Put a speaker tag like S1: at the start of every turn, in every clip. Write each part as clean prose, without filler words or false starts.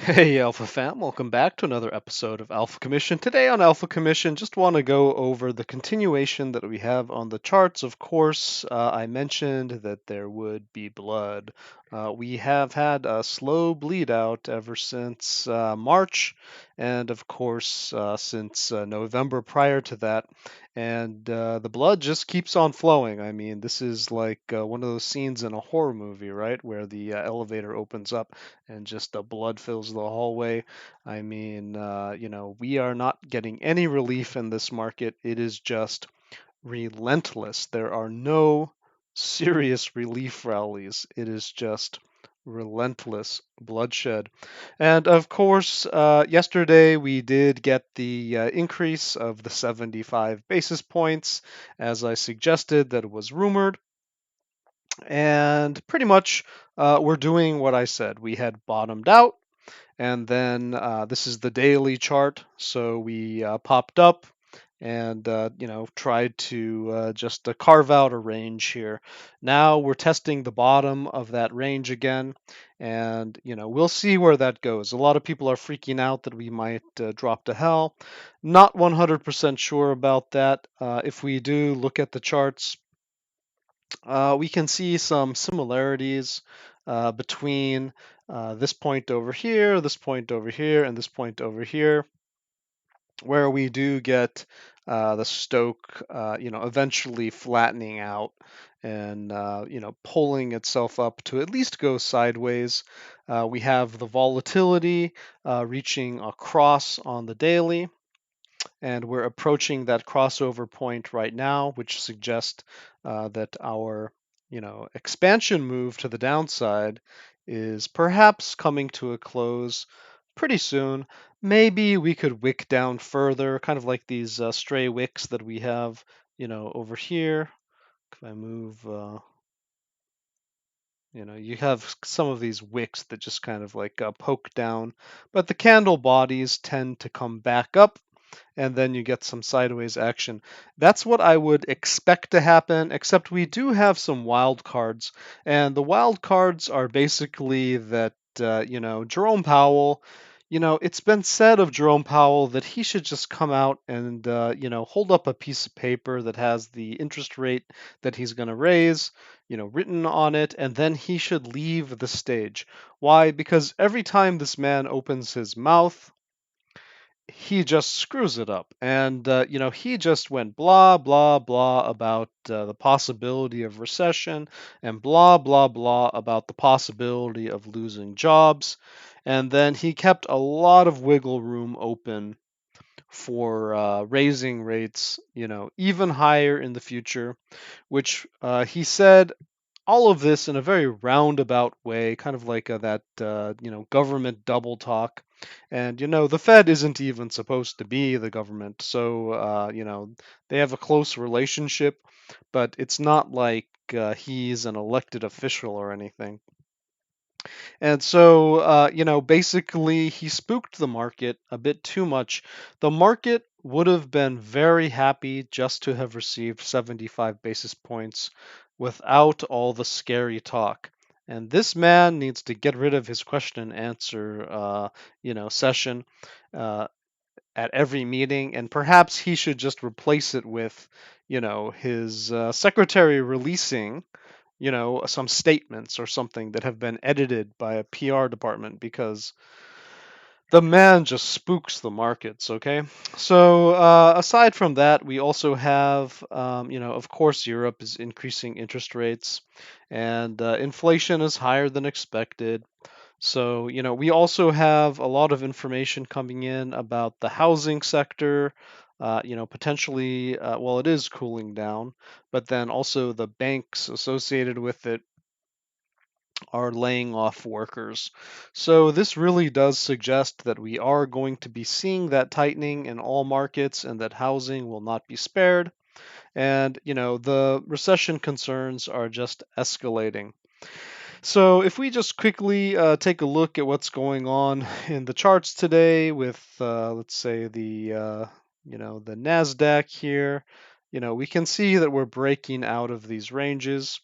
S1: Hey Alpha fam, welcome back to another episode of Alpha Commission. Today on Alpha Commission, just want to go over the continuation that we have on the charts. Of course, I mentioned that there would be blood. We have had a slow bleed out ever since March, and of course, since November prior to that. And the blood just keeps on flowing. I mean, this is like one of those scenes in a horror movie, right? Where the elevator opens up and just the blood fills the hallway. I mean, we are not getting any relief in this market. It is just relentless. There are no serious relief rallies. It is just relentless bloodshed. And of course, yesterday we did get the increase of the 75 basis points, as I suggested that it was rumored. And pretty much we're doing what I said. We had bottomed out, and then this is the daily chart. So we popped up and tried to just carve out a range here. Now we're testing the bottom of that range again, and we'll see where that goes. A lot of people are freaking out that we might drop to hell. Not 100% sure about that. If we do look at the charts, we can see some similarities between this point over here, this point over here, and this point over here, where we do get the Stoke, eventually flattening out and, pulling itself up to at least go sideways. We have the volatility reaching across on the daily, and we're approaching that crossover point right now, which suggests that our expansion move to the downside is perhaps coming to a close pretty soon. Maybe we could wick down further, kind of like these stray wicks that we have, over here. If I move, you have some of these wicks that just kind of like poke down, but the candle bodies tend to come back up and then you get some sideways action. That's what I would expect to happen, except we do have some wild cards. And the wild cards are basically that, Jerome Powell, it's been said of Jerome Powell that he should just come out and, hold up a piece of paper that has the interest rate that he's going to raise, written on it, and then he should leave the stage. Why? Because every time this man opens his mouth, he just screws it up. And, he just went blah, blah, blah about the possibility of recession and blah, blah, blah about the possibility of losing jobs. And then he kept a lot of wiggle room open for raising rates, even higher in the future, which he said all of this in a very roundabout way, kind of like that government double talk. And the Fed isn't even supposed to be the government, so they have a close relationship, but it's not like he's an elected official or anything. And so basically he spooked the market a bit too much. The market would have been very happy just to have received 75 basis points without all the scary talk. And this man needs to get rid of his question and answer, session at every meeting, and perhaps he should just replace it with, his secretary releasing, some statements or something that have been edited by a PR department because the man just spooks the markets, okay? So, aside from that, we also have, of course, Europe is increasing interest rates and inflation is higher than expected. So, we also have a lot of information coming in about the housing sector. Potentially, well, it is cooling down, but then also the banks associated with it are laying off workers. So this really does suggest that we are going to be seeing that tightening in all markets and that housing will not be spared. And, the recession concerns are just escalating. So if we just quickly take a look at what's going on in the charts today with, let's say, the Nasdaq here, we can see that we're breaking out of these ranges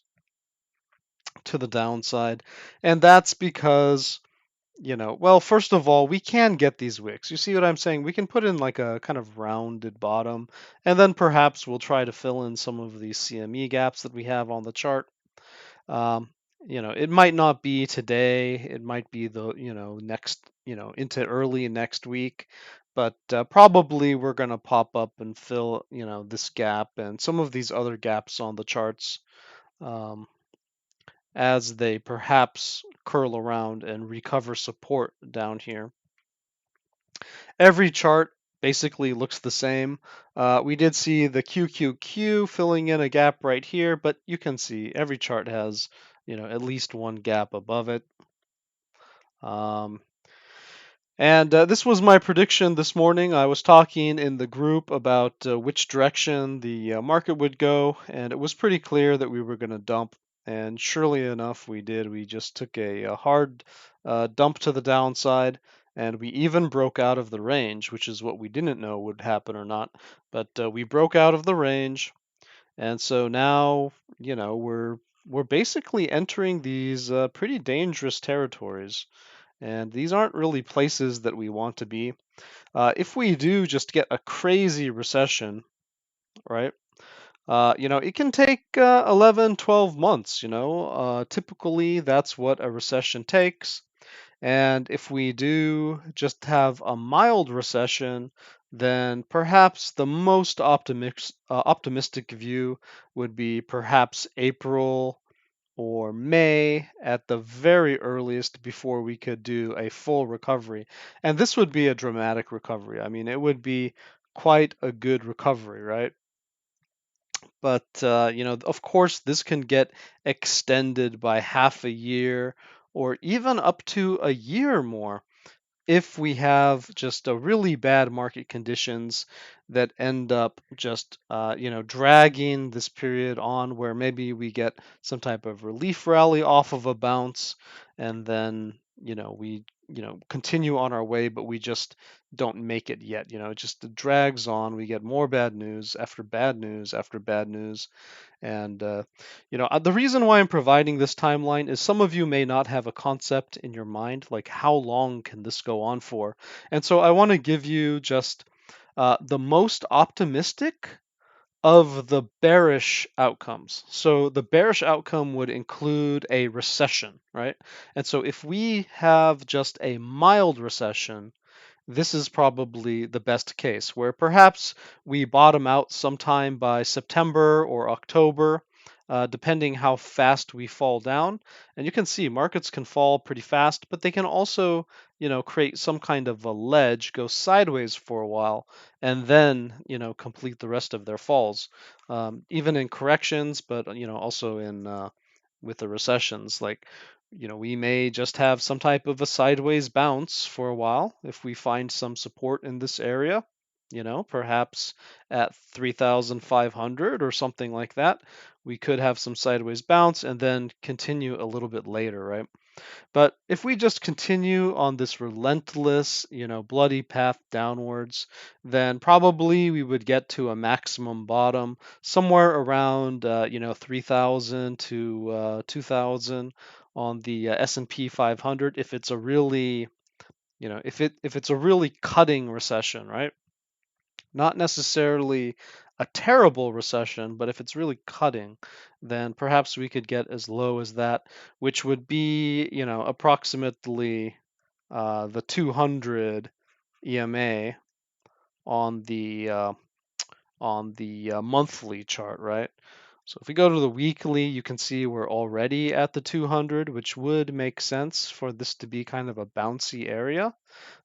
S1: to the downside, and that's because well, first of all, we can get these wicks. You see what I'm saying? We can put in like a kind of rounded bottom, and then perhaps we'll try to fill in some of these CME gaps that we have on the chart. Um, it might not be today. It might be next, into early next week. But probably we're going to pop up and fill, this gap and some of these other gaps on the charts um, as they perhaps curl around and recover support down here. Every chart basically looks the same. We did see the QQQ filling in a gap right here, but you can see every chart has, at least one gap above it. Um, and this was my prediction this morning. I was talking in the group about which direction the market would go, and it was pretty clear that we were going to dump. And surely enough, we did. We just took a hard dump to the downside, and we even broke out of the range, which is what we didn't know would happen or not. But we broke out of the range, and so now, we're basically entering these pretty dangerous territories. And these aren't really places that we want to be. If we do just get a crazy recession, right? It can take 11, 12 months, typically, that's what a recession takes. And if we do just have a mild recession, then perhaps the most optimistic view would be perhaps April or May at the very earliest before we could do a full recovery. And this would be a dramatic recovery. I mean, it would be quite a good recovery, right? But, of course, this can get extended by half a year or even up to a year more if we have just a really bad market conditions that end up just dragging this period on, where maybe we get some type of relief rally off of a bounce, and then we continue on our way, but we just don't make it yet. It just drags on. We get more bad news after bad news after bad news. And, the reason why I'm providing this timeline is some of you may not have a concept in your mind, like how long can this go on for? And so I want to give you just the most optimistic of the bearish outcomes. So the bearish outcome would include a recession, right? And so if we have just a mild recession, this is probably the best case, where perhaps we bottom out sometime by September or October, depending how fast we fall down. And you can see markets can fall pretty fast, but they can also, create some kind of a ledge, go sideways for a while, and then, complete the rest of their falls. Even in corrections, but also in with the recessions, like we may just have some type of a sideways bounce for a while if we find some support in this area, perhaps at 3,500 or something like that. We could have some sideways bounce and then continue a little bit later, right? But if we just continue on this relentless, bloody path downwards, then probably we would get to a maximum bottom somewhere around, 3,000 to 2,000 on the S&P 500 if it's a really, if it's a really cutting recession, right? Not necessarily a terrible recession, but if it's really cutting, then perhaps we could get as low as that, which would be, approximately the 200 EMA on the monthly chart, right? So if we go to the weekly, you can see we're already at the 200, which would make sense for this to be kind of a bouncy area.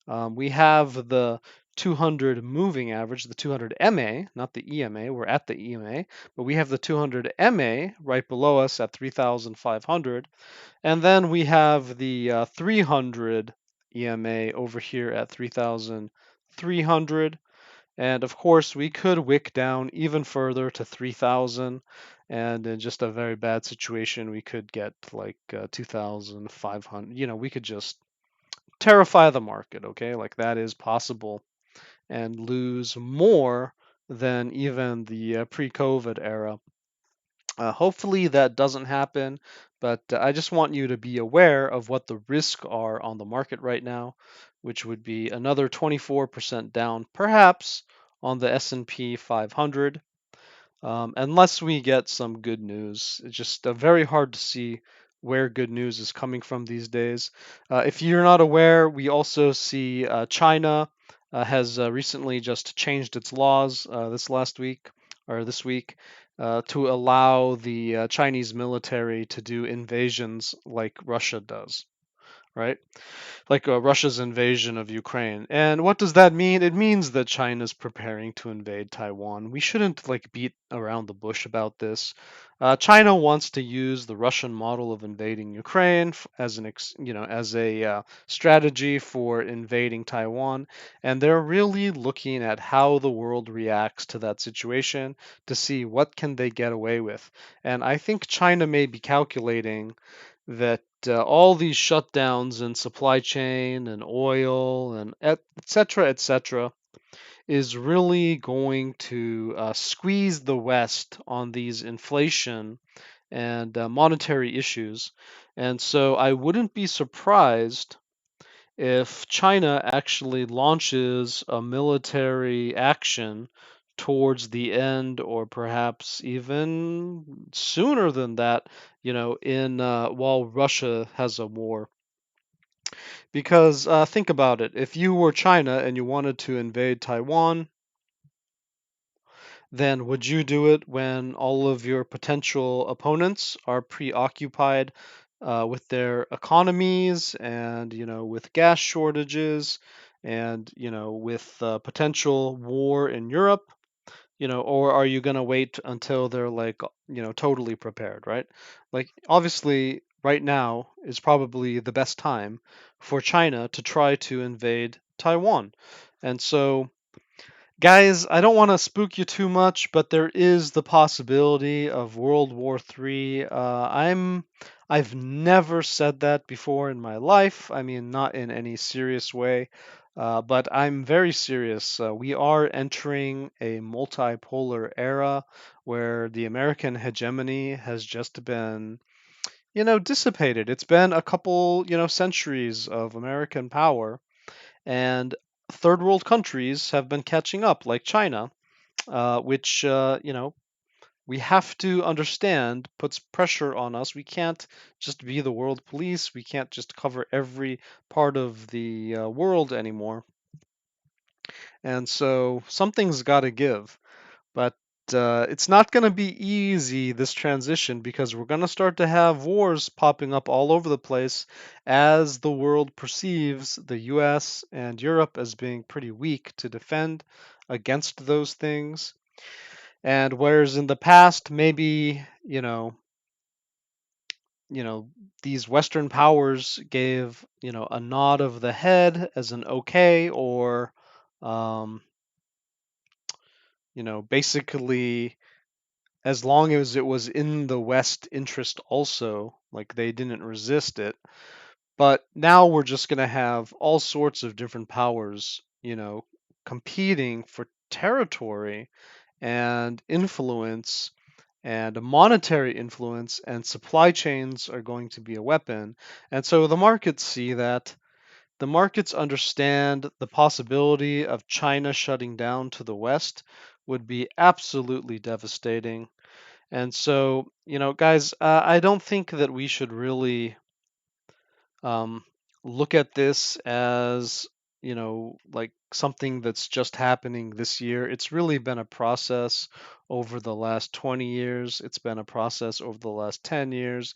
S1: We have the 200 moving average, the 200 MA, not the EMA. We're at the EMA, but we have the 200 MA right below us at 3,500. And then we have the 300 EMA over here at 3,300. And of course, we could wick down even further to 3,000. And in just a very bad situation, we could get like 2,500. We could just terrify the market, okay? Like that is possible, and lose more than even the pre-COVID era. Hopefully that doesn't happen, But I just want you to be aware of what the risks are on the market right now, which would be another 24% down, perhaps on the S&P 500. Unless we get some good news. It's just very hard to see where good news is coming from these days. If you're not aware, we also see China has recently just changed its laws this week to allow the Chinese military to do invasions like Russia does, right? Like Russia's invasion of Ukraine. And what does that mean? It means that China's preparing to invade Taiwan. We shouldn't like beat around the bush about this. China wants to use the Russian model of invading Ukraine as as a strategy for invading Taiwan, and they're really looking at how the world reacts to that situation to see what can they get away with. And I think China may be calculating that all these shutdowns in supply chain and oil and et cetera, is really going to squeeze the West on these inflation and monetary issues. And so I wouldn't be surprised if China actually launches a military action towards the end or perhaps even sooner than that, in while Russia has a war. Because think about it, if you were China and you wanted to invade Taiwan, then would you do it when all of your potential opponents are preoccupied with their economies and with gas shortages and with potential war in Europe? Or are you going to wait until they're like totally prepared, right? Like obviously right now is probably the best time for China to try to invade Taiwan. And so guys, I don't want to spook you too much, but there is the possibility of World War III. I've never said that before in my life. I mean, not in any serious way, but I'm very serious. We are entering a multipolar era where the American hegemony has just been, dissipated. It's been a couple, centuries of American power, and third world countries have been catching up, like China, which we have to understand puts pressure on us. We can't just be the world police. We can't just cover every part of the world anymore. And so something's got to give. But it's not going to be easy, this transition, because we're going to start to have wars popping up all over the place as the world perceives the US and Europe as being pretty weak to defend against those things. And whereas in the past, maybe, you know, these Western powers gave, a nod of the head as an okay, or, um, basically as long as it was in the West interest also, like they didn't resist it. But now we're just going to have all sorts of different powers, competing for territory and influence and monetary influence, and supply chains are going to be a weapon. And so the markets see that. The markets understand the possibility of China shutting down to the West would be absolutely devastating. And so, guys, I don't think that we should really um, look at this as, like something that's just happening this year. It's really been a process over the last 20 years. It's been a process over the last 10 years.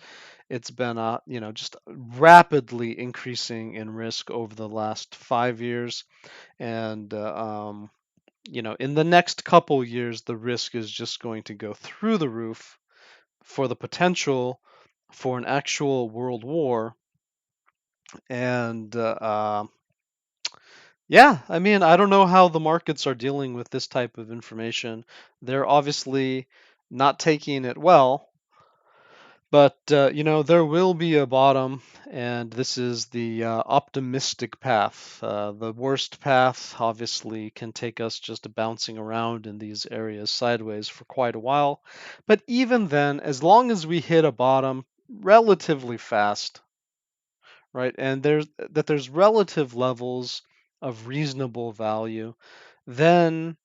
S1: It's been just rapidly increasing in risk over the last 5 years. And, in the next couple years, the risk is just going to go through the roof for the potential for an actual world war. And yeah, I mean, I don't know how the markets are dealing with this type of information. They're obviously not taking it well, but there will be a bottom, and this is the optimistic path. The worst path obviously can take us just bouncing around in these areas sideways for quite a while. But even then, as long as we hit a bottom, relatively fast, right? And there's relative levels of reasonable value, then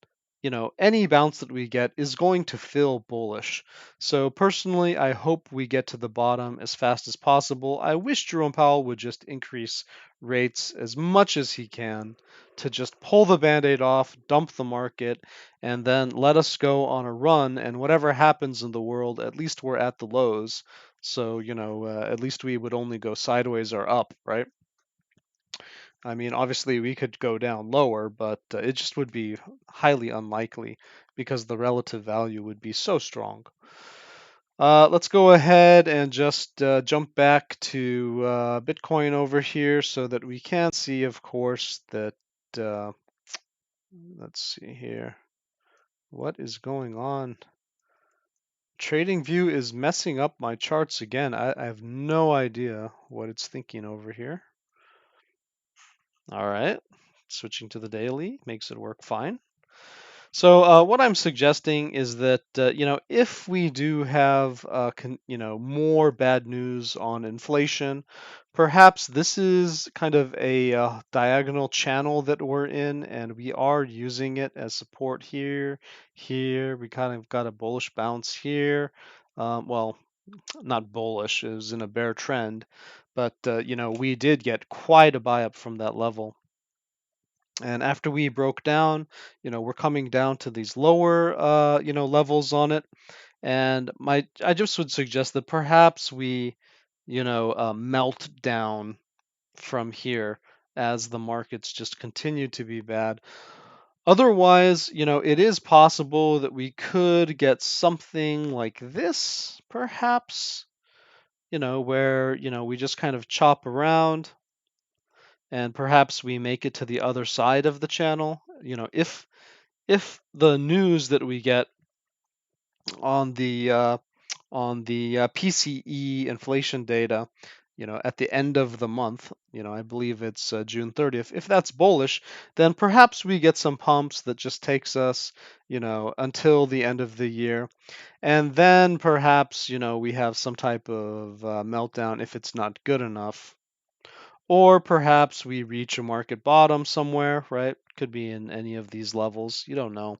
S1: any bounce that we get is going to feel bullish. So personally, I hope we get to the bottom as fast as possible. I wish Jerome Powell would just increase rates as much as he can to just pull the band-aid off, dump the market, and then let us go on a run. And whatever happens in the world, at least we're at the lows. So, at least we would only go sideways or up, right? I mean, obviously we could go down lower, but it just would be highly unlikely because the relative value would be so strong. Let's go ahead and just jump back to Bitcoin over here so that we can see, of course, that, uh, let's see here. What is going on? TradingView is messing up my charts again. I have no idea what it's thinking over here. All right, switching to the daily makes it work fine. So what I'm suggesting is that if we do have more bad news on inflation, perhaps this is kind of a diagonal channel that we're in, and we are using it as support here. Here we kind of got a bullish bounce here. Well, not bullish; it was in a bear trend, but we did get quite a buy up from that level. And after we broke down, we're coming down to these lower, levels on it. And I just would suggest that perhaps we, melt down from here as the markets just continue to be bad. Otherwise, it is possible that we could get something like this, perhaps, where, we just kind of chop around and perhaps we make it to the other side of the channel. If the news that we get on the PCE inflation data, at the end of the month, I believe it's June 30th. If that's bullish, then perhaps we get some pumps that just takes us, until the end of the year, and then perhaps, we have some type of meltdown if it's not good enough. Or perhaps we reach a market bottom somewhere, right? Could be in any of these levels. You don't know.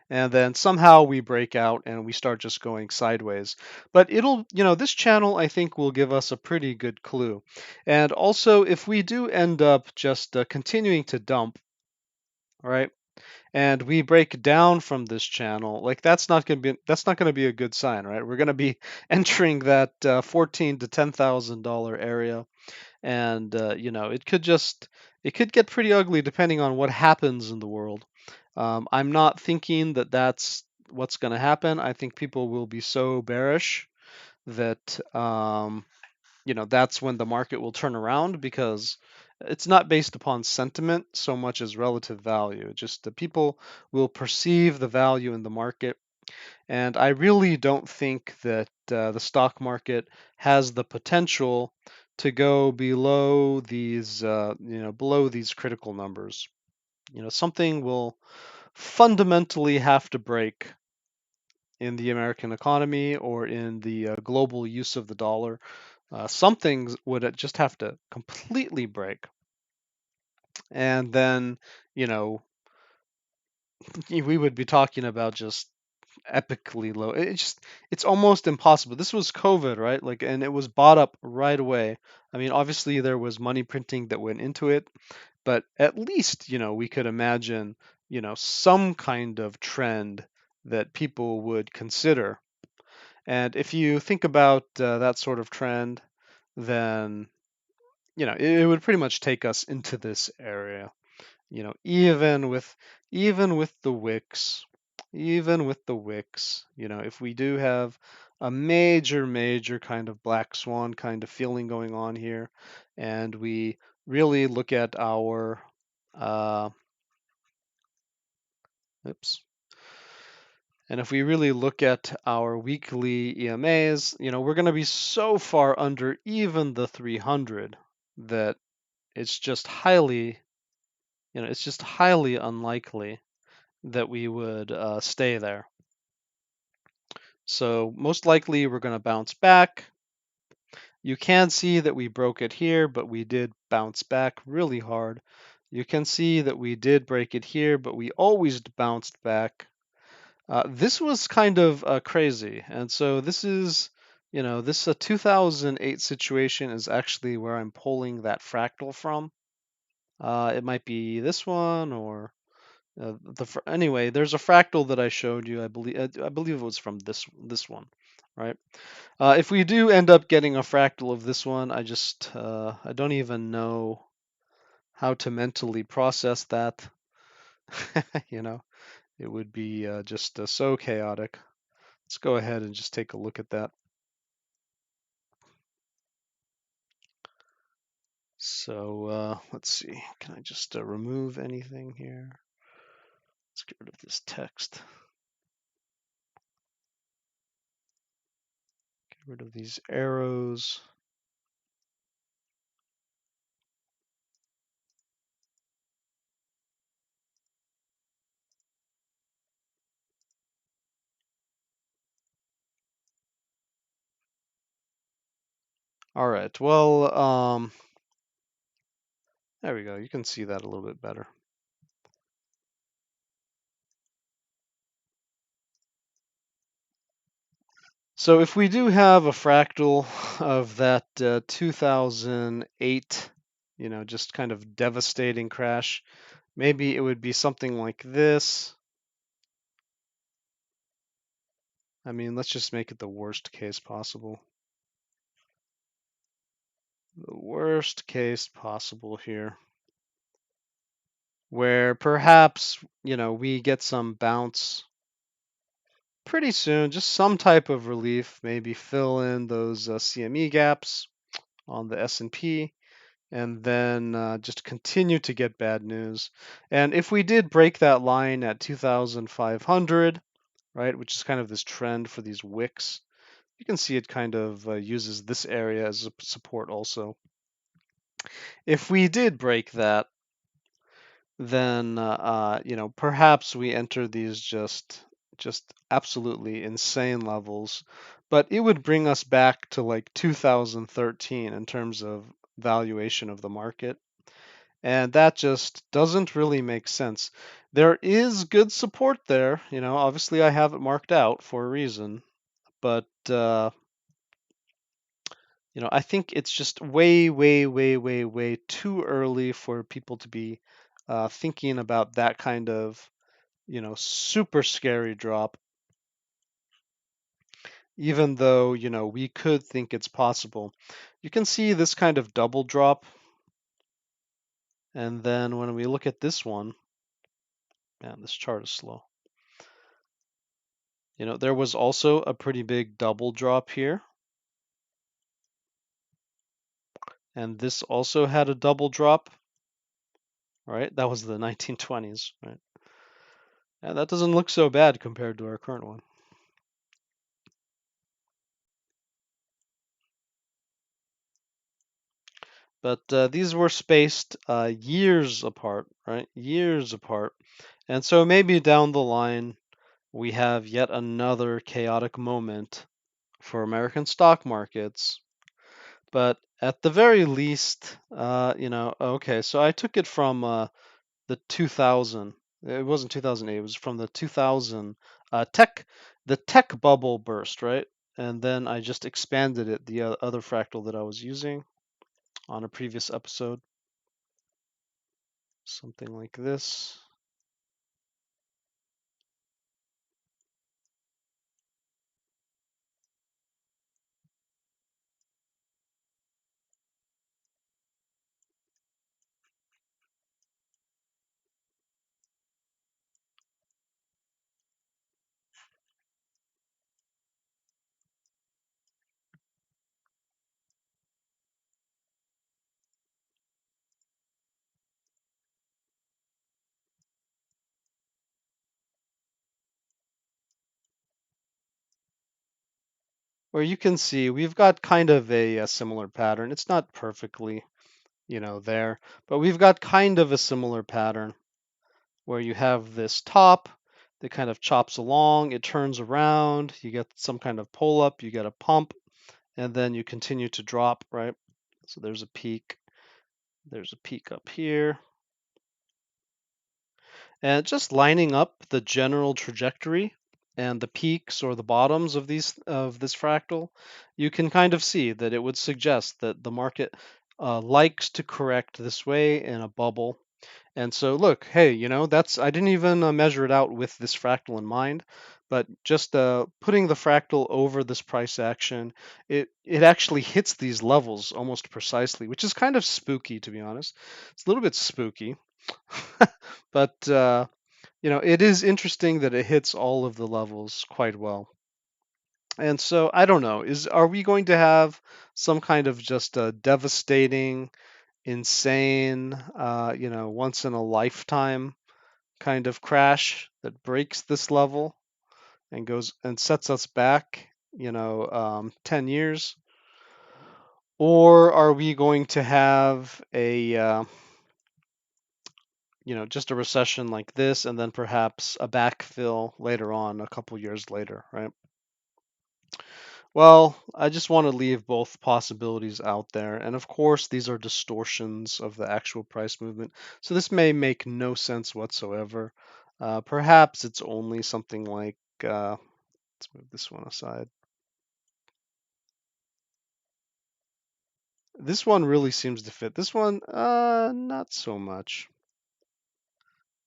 S1: And then somehow we break out and we start just going sideways. But this channel I think will give us a pretty good clue. And also, if we do end up just continuing to dump, right? And we break down from this channel, like that's not going to be a good sign, right? We're going to be entering that $14,000 to $10,000 area, and it could get pretty ugly depending on what happens in the world. I'm not thinking that that's what's going to happen. I think people will be so bearish that that's when the market will turn around, because it's not based upon sentiment so much as relative value. Just the people will perceive the value in the market, and I really don't think that the stock market has the potential to go below these critical numbers. Something will fundamentally have to break in the American economy or in the global use of the dollar. Some things would just have to completely break, and then you know we would be talking about just epically low. It's almost impossible. This was COVID, right? Like, and it was bought up right away. I mean, obviously there was money printing that went into it, but at least, we could imagine, some kind of trend that people would consider. And if you think about that sort of trend, then, it would pretty much take us into this area. Even with the wicks, if we do have a major kind of black swan kind of feeling going on here, and we really look at our oops. And if we really look at our weekly EMAs, we're going to be so far under even the 300 that it's just highly unlikely that we would stay there. So most likely we're going to bounce back. You can see that we broke it here, but we did bounce back really hard. You can see that we did break it here, but we always bounced back. This was kind of crazy. And so this is, this 2008 situation is actually where I'm pulling that fractal from. It might be this one or anyway, there's a fractal that I showed you. I believe it was from this one, right? If we do end up getting a fractal of this one, I don't even know how to mentally process that. you know, it would be just so chaotic. Let's go ahead and just take a look at that. So let's see. Can I just remove anything here? Let's get rid of this text. Get rid of these arrows. All right. Well, there we go. You can see that a little bit better. So if we do have a fractal of that 2008, just kind of devastating crash, maybe it would be something like this. I mean, let's just make it the worst case possible. The worst case possible here, where perhaps, we get some bounce pretty soon, just some type of relief, maybe fill in those CME gaps on the S&P, and then just continue to get bad news. And if we did break that line at 2,500, right, which is kind of this trend for these wicks, you can see it kind of uses this area as a support also. If we did break that, then perhaps we enter these just absolutely insane levels, but it would bring us back to like 2013 in terms of valuation of the market. And that just doesn't really make sense. There is good support there, obviously I have it marked out for a reason, but I think it's just way, way, way, way, way too early for people to be thinking about that kind of, super scary drop, even though, we could think it's possible. You can see this kind of double drop. And then when we look at this one, man, this chart is slow. There was also a pretty big double drop here. And this also had a double drop, right? That was the 1920s, right? And that doesn't look so bad compared to our current one. But these were spaced years apart, right? Years apart. And so maybe down the line, we have yet another chaotic moment for American stock markets. But at the very least, okay, so I took it from the 2000. It wasn't 2008, it was from the 2000 the tech bubble burst, right? And then I just expanded it, the other fractal that I was using on a previous episode. Something like this. Where you can see we've got kind of a similar pattern. It's not perfectly, there, but we've got kind of a similar pattern where you have this top, It kind of chops along, it turns around, you get some kind of pull up, you get a pump, and then you continue to drop, right? So there's a peak up here. And just lining up the general trajectory and the peaks or the bottoms of this fractal, you can kind of see that it would suggest that the market likes to correct this way in a bubble. And so look, hey, that's I didn't even measure it out with this fractal in mind, but just putting the fractal over this price action, it actually hits these levels almost precisely, which is kind of spooky to be honest. It's a little bit spooky, but it is interesting that it hits all of the levels quite well. And so I don't know, are we going to have some kind of just a devastating, insane, once in a lifetime kind of crash that breaks this level and goes and sets us back, 10 years? Or are we going to have just a recession like this and then perhaps a backfill later on, a couple years later, right? Well, I just want to leave both possibilities out there. And of course, these are distortions of the actual price movement. So this may make no sense whatsoever. Perhaps it's only something like, let's move this one aside. This one really seems to fit. This one, not so much.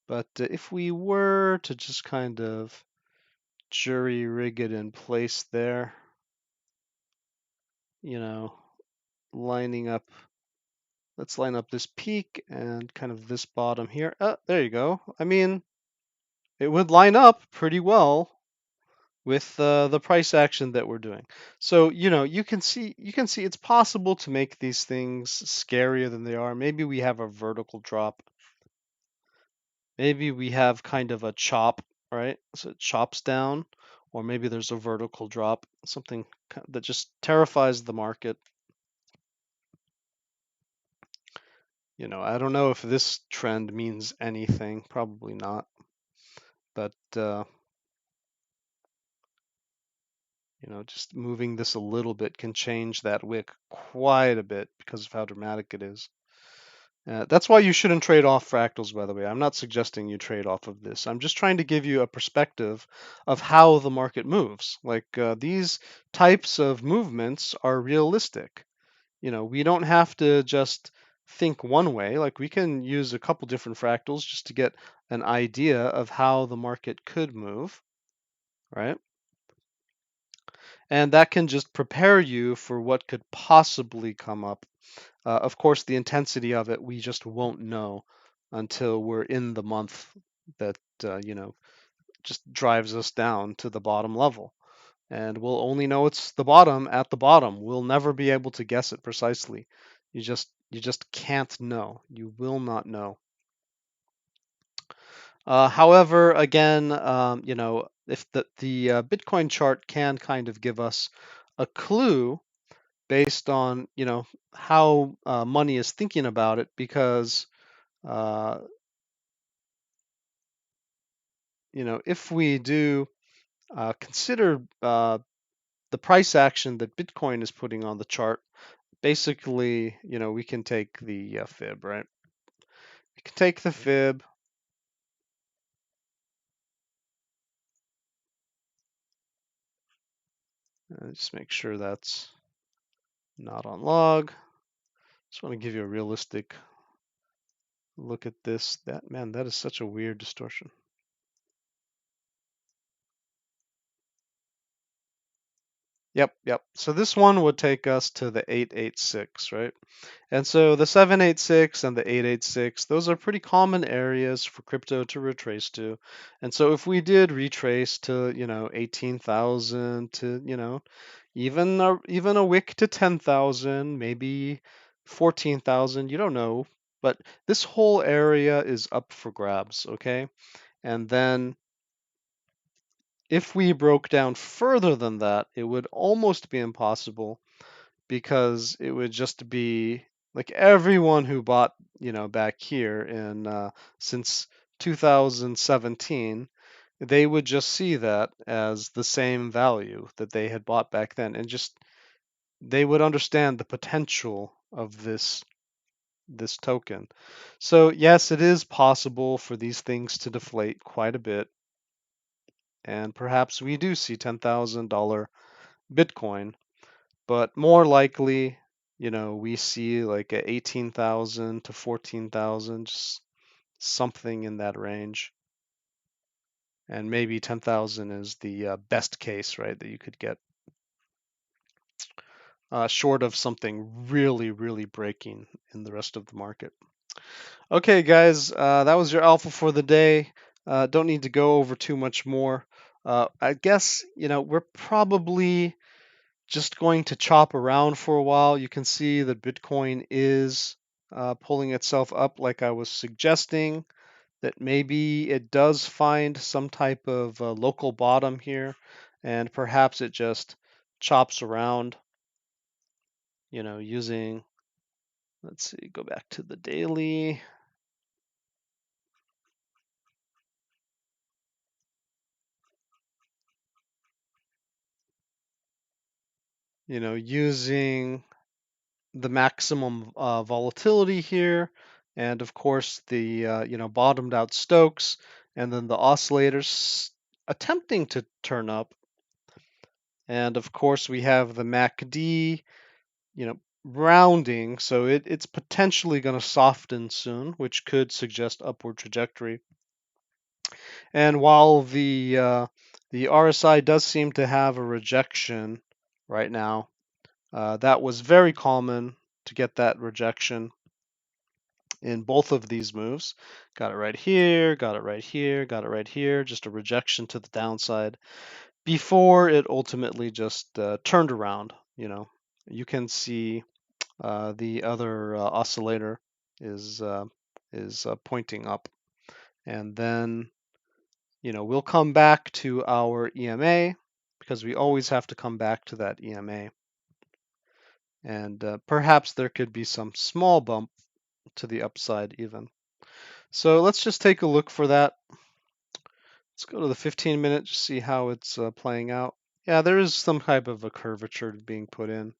S1: But if we were to just kind of jury rig it in place there, lining up. Let's line up this peak and kind of this bottom here. There you go. I mean, it would line up pretty well with the price action that we're doing. So, you can see it's possible to make these things scarier than they are. Maybe we have a vertical drop. Maybe we have kind of a chop, right? So it chops down, or maybe there's a vertical drop, something that just terrifies the market. I don't know if this trend means anything, probably not. But just moving this a little bit can change that wick quite a bit because of how dramatic it is. That's why you shouldn't trade off fractals, by the way. I'm not suggesting you trade off of this. I'm just trying to give you a perspective of how the market moves. Like these types of movements are realistic. We don't have to just think one way. Like we can use a couple different fractals just to get an idea of how the market could move, right? And that can just prepare you for what could possibly come up. Of course, the intensity of it, we just won't know until we're in the month that, just drives us down to the bottom level. And we'll only know it's the bottom at the bottom. We'll never be able to guess it precisely. You just can't know. You will not know. However, again, if the Bitcoin chart can kind of give us a clue based on how money is thinking about it, because uh, if we do consider the price action that Bitcoin is putting on the chart, basically, we can take the fib, right? We can take the fib. Just make sure that's not on log. Just want to give you a realistic look at this. That is such a weird distortion. Yep. So this one would take us to the 886, right? And so the 786 and the 886, those are pretty common areas for crypto to retrace to. And so if we did retrace to, 18,000 to, even a wick to 10,000, maybe 14,000, you don't know. But this whole area is up for grabs, okay? And then if we broke down further than that, it would almost be impossible, because it would just be like everyone who bought, back here in since 2017, they would just see that as the same value that they had bought back then, and just they would understand the potential of this token. So yes, it is possible for these things to deflate quite a bit, and perhaps we do see $10,000 Bitcoin, but more likely, we see like a 18,000 to 14,000, just something in that range. And maybe 10,000 is the best case, right, that you could get, short of something really, really breaking in the rest of the market. Okay, guys, that was your alpha for the day. Don't need to go over too much more. I guess, we're probably just going to chop around for a while. You can see that Bitcoin is pulling itself up, like I was suggesting, that maybe it does find some type of local bottom here, and perhaps it just chops around, using, let's see, go back to the daily. Using the maximum volatility here, and of course the bottomed out Stokes, and then the oscillators attempting to turn up, and of course we have the MACD, rounding, so it's potentially going to soften soon, which could suggest upward trajectory. And while the RSI does seem to have a rejection right now, that was very common to get that rejection in both of these moves. Got it right here, got it right here, got it right here, just a rejection to the downside before it ultimately just turned around. You can see the other oscillator is pointing up, and then we'll come back to our EMA, because we always have to come back to that EMA, and perhaps there could be some small bump to the upside even. So let's just take a look for that. Let's go to the 15-minute, just see how it's playing out. Yeah, there is some type of a curvature being put in.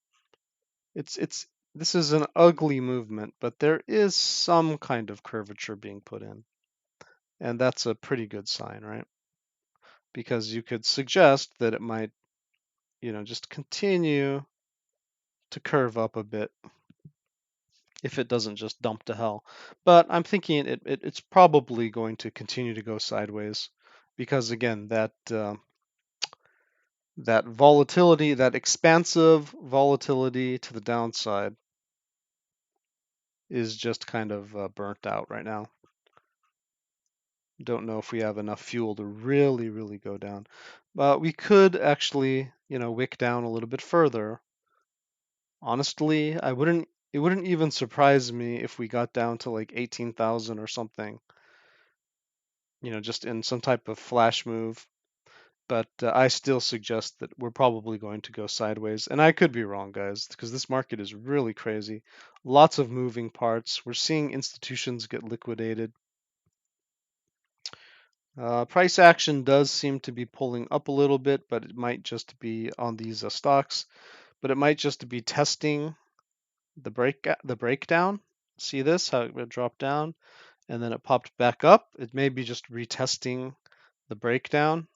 S1: This is an ugly movement, but there is some kind of curvature being put in. And that's a pretty good sign, right? Because you could suggest that it might, just continue to curve up a bit if it doesn't just dump to hell. But I'm thinking it's probably going to continue to go sideways, because again, that volatility, that expansive volatility to the downside, is just kind of burnt out right now. Don't know if we have enough fuel to really, really go down. But we could actually, wick down a little bit further. Honestly, it wouldn't even surprise me if we got down to like 18,000 or something, just in some type of flash move. But I still suggest that we're probably going to go sideways. And I could be wrong, guys, because this market is really crazy. Lots of moving parts. We're seeing institutions get liquidated. Price action does seem to be pulling up a little bit, but it might just be on these stocks. But it might just be testing the breakdown. See this, how it dropped down, and then it popped back up. It may be just retesting the breakdown,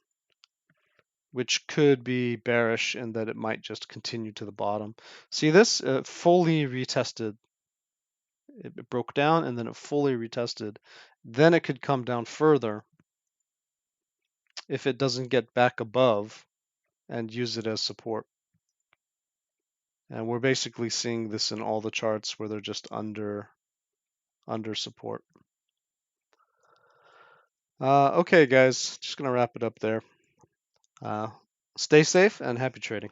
S1: which could be bearish in that it might just continue to the bottom. See this? Fully retested. It broke down and then it fully retested. Then it could come down further if it doesn't get back above and use it as support. And we're basically seeing this in all the charts where they're just under support. Okay, guys, just gonna wrap it up there. Stay safe and happy trading.